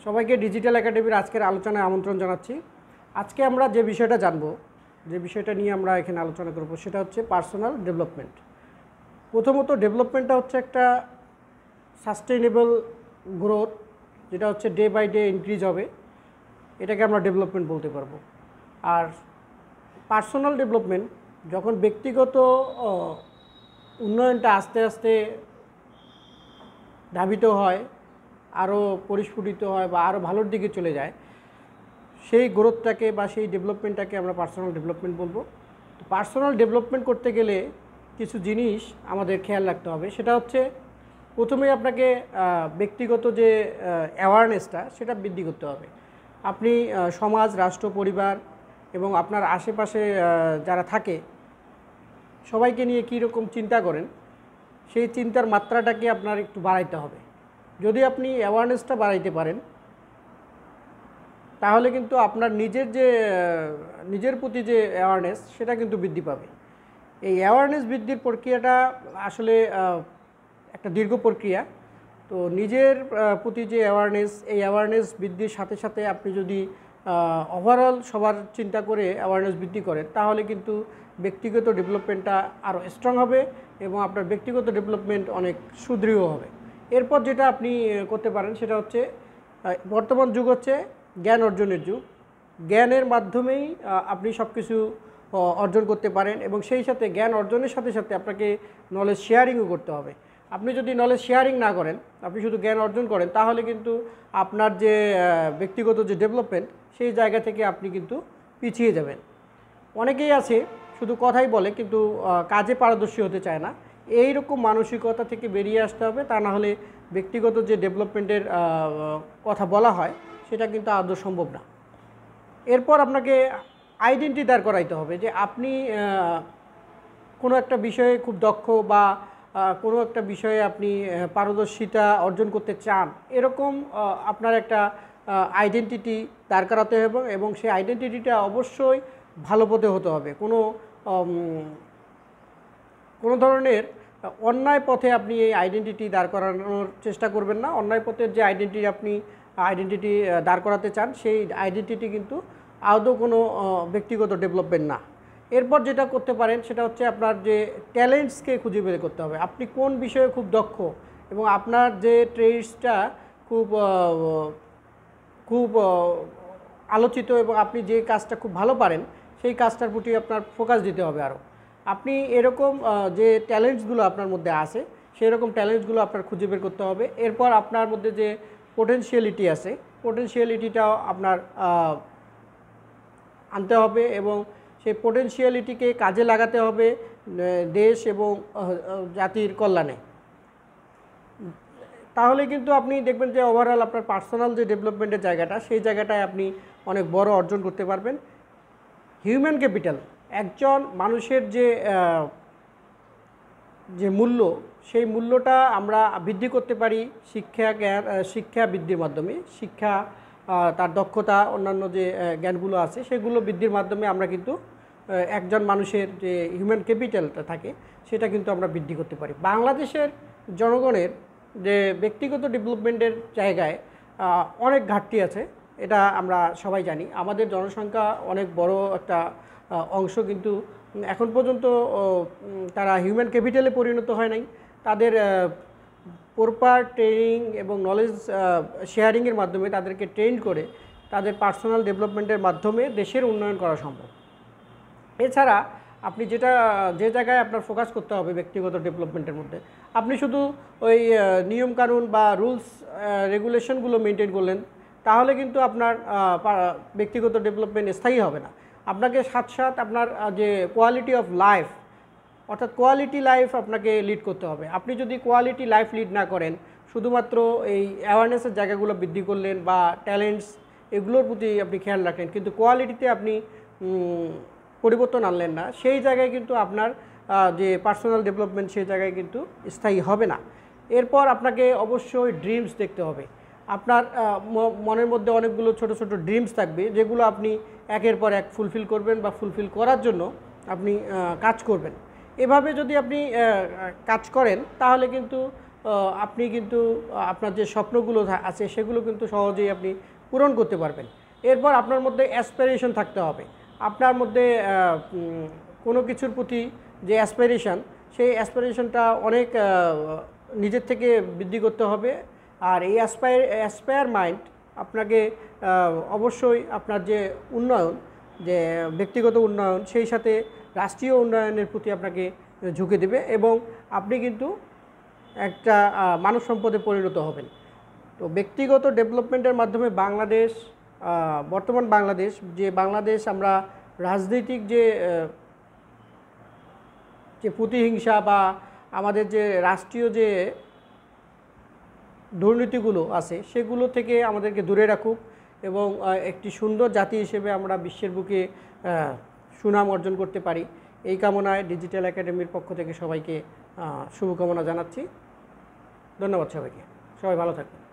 সবাইকে ডিজিটাল একাডেমির আজকের আলোচনায় আমন্ত্রণ জানাচ্ছি। আজকে আমরা যে বিষয়টা জানবো, যে বিষয়টা নিয়ে আমরা এখানে আলোচনা করব, সেটা হচ্ছে পার্সোনাল ডেভেলপমেন্ট। প্রথমত ডেভেলপমেন্টটা হচ্ছে একটা সাস্টেইনেবল গ্রোথ, যেটা হচ্ছে ডে বাই ডে ইনক্রিজ হবে, এটাকে আমরা ডেভেলপমেন্ট বলতে পারবো। আর পার্সোনাল ডেভেলপমেন্ট যখন ব্যক্তিগত উন্নয়নটা আস্তে আস্তে ধাবিত হয়, আরও পরিস্ফুটিত হয় বা আরও ভালোর দিকে চলে যায়, সেই গ্রোথটাকে বা সেই ডেভেলপমেন্টটাকে আমরা পার্সোনাল ডেভেলপমেন্ট বলবো। তো পার্সোনাল ডেভেলপমেন্ট করতে গেলে কিছু জিনিস আমাদের খেয়াল রাখতে হবে। সেটা হচ্ছে প্রথমেই আপনাকে ব্যক্তিগত যে অ্যাওয়ারনেসটা সেটা বৃদ্ধি করতে হবে। আপনি সমাজ, রাষ্ট্র, পরিবার এবং আপনার আশেপাশে যারা থাকে সবাইকে নিয়ে কী রকম চিন্তা করেন, সেই চিন্তার মাত্রাটাকে আপনার একটু বাড়াইতে হবে। যদি আপনি অ্যাওয়ারনেসটা বাড়াইতে পারেন, তাহলে কিন্তু আপনার নিজের প্রতি যে অ্যাওয়ারনেস সেটা কিন্তু বৃদ্ধি পাবে। এই অ্যাওয়ারনেস বৃদ্ধির প্রক্রিয়াটা আসলে একটা দীর্ঘ প্রক্রিয়া। তো নিজের প্রতি যে অ্যাওয়ারনেস, এই অ্যাওয়ারনেস বৃদ্ধির সাথে সাথে আপনি যদি ওভারঅল সবার চিন্তা করে অ্যাওয়ারনেস বৃদ্ধি করেন, তাহলে কিন্তু ব্যক্তিগত ডেভেলপমেন্টটা আরও স্ট্রং হবে এবং আপনার ব্যক্তিগত ডেভেলপমেন্ট অনেক সুদৃঢ় হবে। এরপর যেটা আপনি করতে পারেন সেটা হচ্ছে, বর্তমান যুগ হচ্ছে জ্ঞান অর্জনের যুগ। জ্ঞানের মাধ্যমেই আপনি সব কিছু অর্জন করতে পারেন এবং সেই সাথে জ্ঞান অর্জনের সাথে সাথে আপনাকে নলেজ শেয়ারিংও করতে হবে। আপনি যদি নলেজ শেয়ারিং না করেন, আপনি শুধু জ্ঞান অর্জন করেন, তাহলে কিন্তু আপনার যে ব্যক্তিগত যে ডেভেলপমেন্ট সেই জায়গা থেকে আপনি কিন্তু পিছিয়ে যাবেন। অনেকেই আছে শুধু কথাই বলে কিন্তু কাজে পারদর্শী হতে চায় না। এই রকম মানসিকতা থেকে বেরিয়ে আসতে হবে, তা না হলে ব্যক্তিগত যে ডেভেলপমেন্টের কথা বলা হয় সেটা কিন্তু আদৌ সম্ভব না। এরপর আপনাকে আইডেন্টিটি দাঁড় করাইতে হবে যে আপনি কোনো একটা বিষয়ে খুব দক্ষ বা কোনো একটা বিষয়ে আপনি পারদর্শিতা অর্জন করতে চান, এরকম আপনার একটা আইডেন্টিটি দাঁড় করাতে হবে এবং সেই আইডেন্টিটিটা অবশ্যই ভালো পথে হতে হবে। কোনো ধরনের অন্যায় পথে আপনি এই আইডেন্টিটি দাঁড় করানোর চেষ্টা করবেন না। অন্যায় পথের যে আইডেন্টিটি দাঁড় করাতে চান, সেই আইডেন্টিটি কিন্তু আদৌ কোনো ব্যক্তিগত ডেভেলপমেন্ট না। এরপর যেটা করতে পারেন সেটা হচ্ছে আপনার যে ট্যালেন্টসকে খুঁজে বের করতে হবে। আপনি কোন বিষয়ে খুব দক্ষ এবং আপনার যে ট্রেডসটা খুব আলোচিত এবং আপনি যে কাজটা খুব ভালো পারেন, সেই কাজটার প্রতি আপনার ফোকাস দিতে হবে আরও। আপনি এরকম যে ট্যালেন্টসগুলো আপনার মধ্যে আছে, সেই রকম ট্যালেন্টসগুলো আপনার খুঁজে বের করতে হবে। এরপর আপনার মধ্যে যে পোটেনশিয়ালিটি আছে, পোটেনশিয়ালিটিটাও আপনার আনতে হবে এবং সেই পোটেনশিয়ালিটিকে কাজে লাগাতে হবে দেশ এবং জাতির কল্যাণে। তাহলে কিন্তু আপনি দেখবেন যে ওভারঅল আপনার পার্সোনাল যে ডেভেলপমেন্টের জায়গাটা, সেই জায়গাটায় আপনি অনেক বড় অর্জন করতে পারবেন। হিউম্যান ক্যাপিটাল, একজন মানুষের যে মূল্য, সেই মূল্যটা আমরা বৃদ্ধি করতে পারি শিক্ষা বৃদ্ধির মাধ্যমে। শিক্ষা, তার দক্ষতা, অন্যান্য যে জ্ঞানগুলো আছে সেগুলো বৃদ্ধির মাধ্যমে আমরা কিন্তু একজন মানুষের যে হিউম্যান ক্যাপিটালটা থাকে সেটা কিন্তু আমরা বৃদ্ধি করতে পারি। বাংলাদেশের জনগণের যে ব্যক্তিগত ডেভেলপমেন্টের জায়গায় অনেক ঘাটতি আছে, এটা আমরা সবাই জানি। আমাদের জনসংখ্যা অনেক বড় একটা অংশ কিন্তু এখন পর্যন্ত তারা হিউম্যান ক্যাপিটালে পরিণত হয় নাই। তাদের প্রপার ট্রেনিং এবং নলেজ শেয়ারিংয়ের মাধ্যমে তাদেরকে ট্রেন করে তাদের পার্সোনাল ডেভেলপমেন্টের মাধ্যমে দেশের উন্নয়ন করা সম্ভব। এছাড়া আপনি যে জায়গায় আপনার ফোকাস করতে হবে ব্যক্তিগত ডেভেলপমেন্টের মধ্যে, আপনি শুধু ওই নিয়মকানুন বা রুলস রেগুলেশনগুলো মেনটেন করলেন, তাহলে কিন্তু আপনার ব্যক্তিগত ডেভেলপমেন্ট স্থায়ী হবে না। আপনাকে সাথে আপনার যে কোয়ালিটি অফ লাইফ, অর্থাৎ কোয়ালিটি লাইফ আপনাকে লিড করতে হবে। আপনি যদি কোয়ালিটি লাইফ লিড না করেন, শুধুমাত্র এই অ্যাওয়ারনেসের জায়গাগুলো বৃদ্ধি করলেন বা ট্যালেন্টস এগুলোর প্রতি আপনি খেয়াল রাখলেন, কিন্তু কোয়ালিটিতে আপনি পরিবর্তন আনলেন না, সেই জায়গায় কিন্তু আপনার যে পার্সোনাল ডেভেলপমেন্ট সেই জায়গায় কিন্তু স্থায়ী হবে না। এরপর আপনাকে অবশ্যই ড্রিমস দেখতে হবে। আপনার মনের মধ্যে অনেকগুলো ছোট ছোট ড্রিমস থাকবে, যেগুলো আপনি একের পর এক ফুলফিল করবেন বা ফুলফিল করার জন্য আপনি কাজ করবেন। এভাবে যদি আপনি কাজ করেন, তাহলে কিন্তু আপনি কিন্তু আপনার যে স্বপ্নগুলো আছে সেগুলো কিন্তু সহজেই আপনি পূরণ করতে পারবেন। এরপর আপনার মধ্যে অ্যাসপিরেশন থাকতে হবে। আপনার মধ্যে কোনো কিছুর প্রতি যে অ্যাসপিরেশন, সেই অ্যাসপিরেশনটা অনেক নিজের থেকে বৃদ্ধি করতে হবে। আর এই অ্যাসপায়ার মাইন্ড আপনাকে অবশ্যই আপনার যে উন্নয়ন, যে ব্যক্তিগত উন্নয়ন, সেই সাথে রাষ্ট্রীয় উন্নয়নের প্রতি আপনাকে ঝুঁকে দেবে এবং আপনি কিন্তু একটা মানব সম্পদে পরিণত হবেন। তো ব্যক্তিগত ডেভেলপমেন্টের মাধ্যমে বাংলাদেশ, বর্তমান বাংলাদেশ আমরা রাজনৈতিক যে প্রতিহিংসা বা আমাদের যে রাষ্ট্রীয় যে দুর্নীতিগুলো আছে সেগুলো থেকে আমাদেরকে দূরে রাখুক এবং একটি সুন্দর জাতি হিসেবে আমরা বিশ্বের বুকে সুনাম অর্জন করতে পারি। এই কামনায় ডিজিটাল একাডেমির পক্ষ থেকে সবাইকে শুভকামনা জানাচ্ছি। ধন্যবাদ সবাইকে। সবাই ভালো থাকবেন।